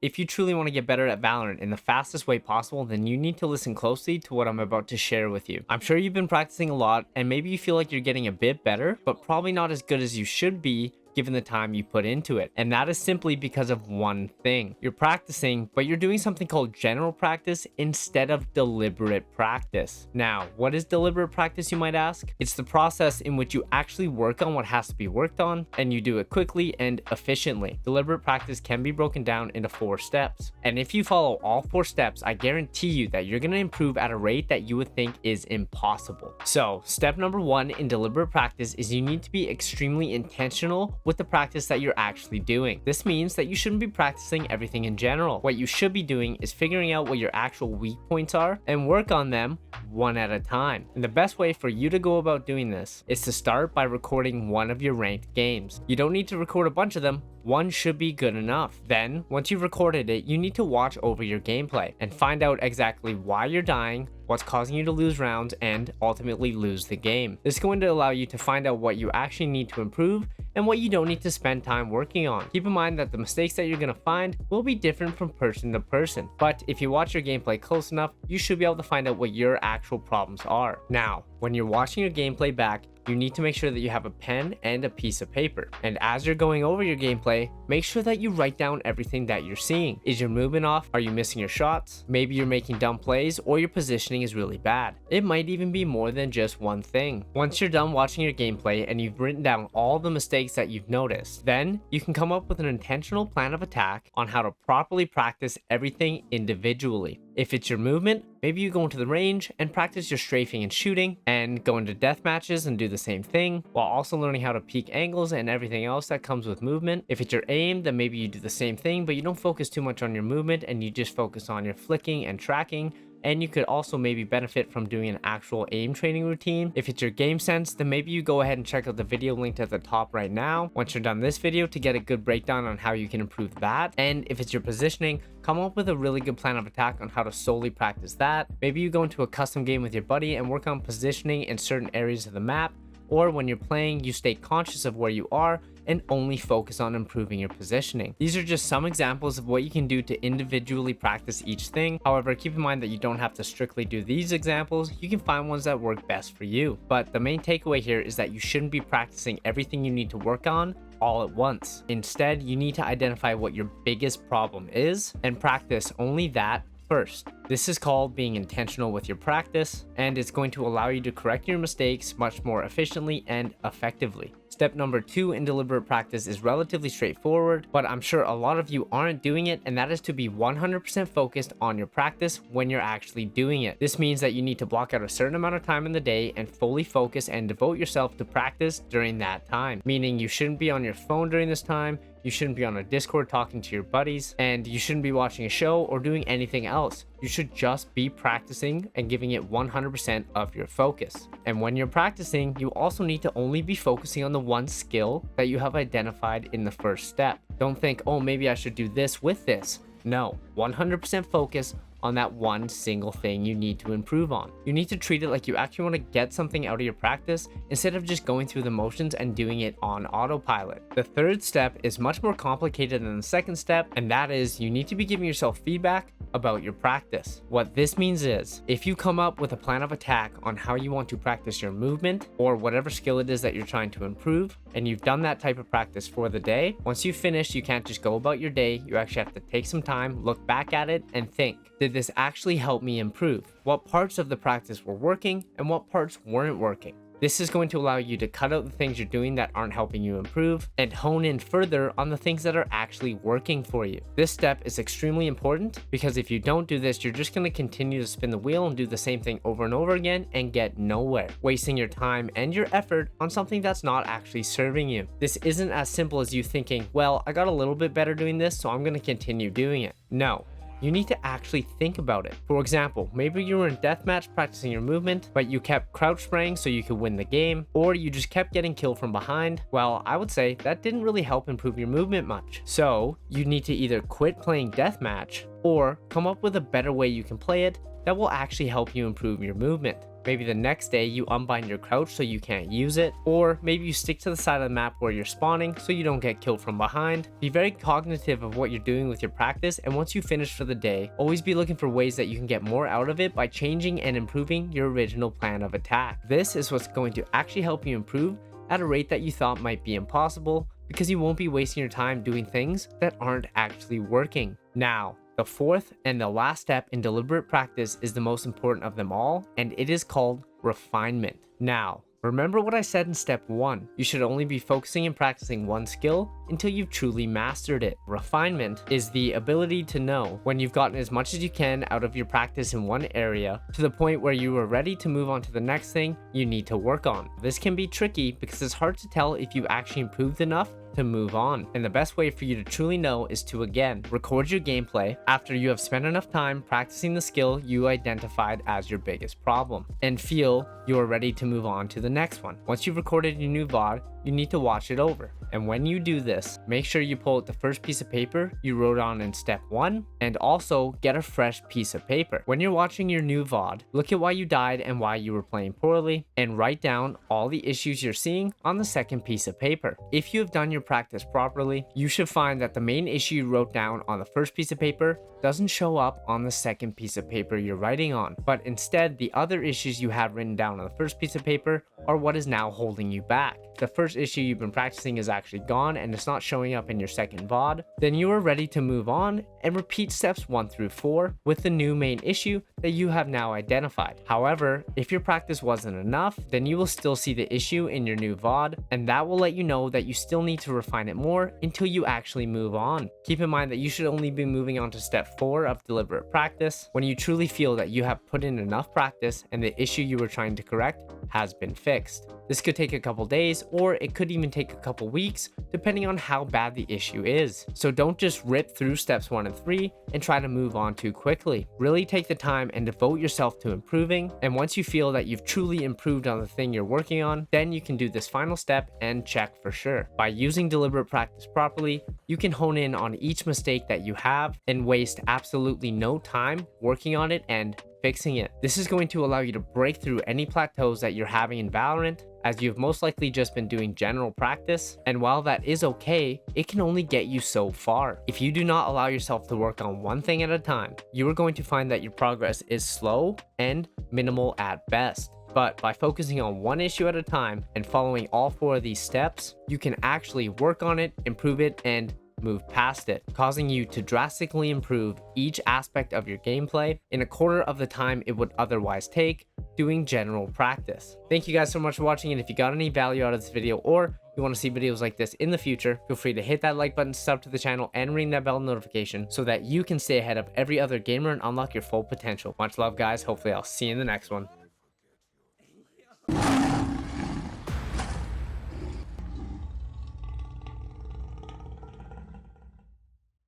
If you truly want to get better at Valorant in the fastest way possible, then you need to listen closely to what I'm about to share with you. I'm sure you've been practicing a lot, and maybe you feel like you're getting a bit better, but probably not as good as you should be given the time you put into it. And that is simply because of one thing. You're practicing, but you're doing something called general practice instead of deliberate practice. Now, what is deliberate practice, you might ask? It's the process in which you actually work on what has to be worked on, and you do it quickly and efficiently. Deliberate practice can be broken down into 4 steps. And if you follow all 4 steps, I guarantee you that you're going to improve at a rate that you would think is impossible. So, step number 1 in deliberate practice is you need to be extremely intentional with the practice that you're actually doing. This means that you shouldn't be practicing everything in general. What you should be doing is figuring out what your actual weak points are and work on them one at a time. And the best way for you to go about doing this is to start by recording one of your ranked games. You don't need to record a bunch of them. One should be good enough. Then, once you've recorded it, you need to watch over your gameplay and find out exactly why you're dying, what's causing you to lose rounds, and ultimately lose the game. This is going to allow you to find out what you actually need to improve and what you don't need to spend time working on. Keep in mind that the mistakes that you're going to find will be different from person to person, but if you watch your gameplay close enough, you should be able to find out what your actual problems are. Now, when you're watching your gameplay back, you need to make sure that you have a pen and a piece of paper. And as you're going over your gameplay, make sure that you write down everything that you're seeing. Is your movement off? Are you missing your shots? Maybe you're making dumb plays, or your positioning is really bad. It might even be more than just one thing. Once you're done watching your gameplay and you've written down all the mistakes that you've noticed, then you can come up with an intentional plan of attack on how to properly practice everything individually. If it's your movement, maybe you go into the range and practice your strafing and shooting, and go into death matches and do the same thing, while also learning how to peek angles and everything else that comes with movement. If it's your aim, then maybe you do the same thing, but you don't focus too much on your movement and you just focus on your flicking and tracking. And you could also maybe benefit from doing an actual aim training routine. If it's your game sense, then maybe you go ahead and check out the video linked at the top right now once you're done this video to get a good breakdown on how you can improve that. And if it's your positioning, come up with a really good plan of attack on how to solely practice that. Maybe you go into a custom game with your buddy and work on positioning in certain areas of the map, or when you're playing, you stay conscious of where you are and only focus on improving your positioning. These are just some examples of what you can do to individually practice each thing. However, keep in mind that you don't have to strictly do these examples. You can find ones that work best for you. But the main takeaway here is that you shouldn't be practicing everything you need to work on all at once. Instead, you need to identify what your biggest problem is and practice only that first. This is called being intentional with your practice, and it's going to allow you to correct your mistakes much more efficiently and effectively. Step number 2 in deliberate practice is relatively straightforward, but I'm sure a lot of you aren't doing it, and that is to be 100% focused on your practice when you're actually doing it. This means that you need to block out a certain amount of time in the day and fully focus and devote yourself to practice during that time. Meaning you shouldn't be on your phone during this time, you shouldn't be on a Discord talking to your buddies, and you shouldn't be watching a show or doing anything else. You should just be practicing and giving it 100% of your focus. And when you're practicing, you also need to only be focusing on the one skill that you have identified in the first step. Don't think, oh, maybe I should do this with this. No, 100% focus on that one single thing you need to improve on. You need to treat it like you actually want to get something out of your practice instead of just going through the motions and doing it on autopilot. The third step is much more complicated than the second step, and that is you need to be giving yourself feedback about your practice. What this means is, if you come up with a plan of attack on how you want to practice your movement or whatever skill it is that you're trying to improve, and you've done that type of practice for the day, once you finish, you can't just go about your day. You actually have to take some time, look back at it, and think, did this actually help me improve? What parts of the practice were working and what parts weren't working? This is going to allow you to cut out the things you're doing that aren't helping you improve and hone in further on the things that are actually working for you. This step is extremely important because if you don't do this, you're just going to continue to spin the wheel and do the same thing over and over again and get nowhere, wasting your time and your effort on something that's not actually serving you. This isn't as simple as you thinking, well, I got a little bit better doing this, so I'm going to continue doing it. No. You need to actually think about it. For example, maybe you were in deathmatch practicing your movement, but you kept crouch spraying so you could win the game, or you just kept getting killed from behind. Well, I would say that didn't really help improve your movement much. So you need to either quit playing deathmatch or come up with a better way you can play it that will actually help you improve your movement. Maybe the next day you unbind your crouch so you can't use it, or maybe you stick to the side of the map where you're spawning so you don't get killed from behind. Be very cognitive of what you're doing with your practice, and once you finish for the day, always be looking for ways that you can get more out of it by changing and improving your original plan of attack. This is what's going to actually help you improve at a rate that you thought might be impossible, because you won't be wasting your time doing things that aren't actually working. Now, the fourth and the last step in deliberate practice is the most important of them all, and it is called refinement. Now, remember what I said in step 1. You should only be focusing and practicing one skill until you've truly mastered it. Refinement is the ability to know when you've gotten as much as you can out of your practice in one area to the point where you are ready to move on to the next thing you need to work on. This can be tricky because it's hard to tell if you actually improved enough to move on. And the best way for you to truly know is to, again, record your gameplay after you have spent enough time practicing the skill you identified as your biggest problem, and feel you are ready to move on to the next one. Once you've recorded your new VOD, you need to watch it over. And when you do this, make sure you pull out the first piece of paper you wrote on in step 1, and also get a fresh piece of paper. When you're watching your new VOD, look at why you died and why you were playing poorly, and write down all the issues you're seeing on the second piece of paper. If you have done your practice properly, you should find that the main issue you wrote down on the first piece of paper doesn't show up on the second piece of paper you're writing on, but instead the other issues you have written down on the first piece of paper are what is now holding you back. The first issue you've been practicing is actually gone and it's not showing up in your second VOD, then you are ready to move on and repeat steps 1 through 4 with the new main issue that you have now identified. However, if your practice wasn't enough, then you will still see the issue in your new VOD, and that will let you know that you still need to refine it more until you actually move on. Keep in mind that you should only be moving on to step 4 of deliberate practice when you truly feel that you have put in enough practice and the issue you were trying to correct has been fixed. This could take a couple days, or it could even take a couple weeks, depending on how bad the issue is. So don't just rip through steps 1 and 3 and try to move on too quickly. Really take the time and devote yourself to improving, and once you feel that you've truly improved on the thing you're working on, then you can do this final step and check for sure. By using deliberate practice properly, you can hone in on each mistake that you have and waste absolutely no time working on it and fixing it. This is going to allow you to break through any plateaus that you're having in Valorant, as you've most likely just been doing general practice, and while that is okay, it can only get you so far. If you do not allow yourself to work on one thing at a time, you are going to find that your progress is slow and minimal at best. But by focusing on one issue at a time and following all 4 of these steps, you can actually work on it, improve it, and move past it, causing you to drastically improve each aspect of your gameplay in a quarter of the time it would otherwise take doing general practice. Thank you guys so much for watching, and if you got any value out of this video or you want to see videos like this in the future, feel free to hit that like button, sub to the channel, and ring that bell notification so that you can stay ahead of every other gamer and unlock your full potential. Much love, guys. Hopefully I'll see you in the next one.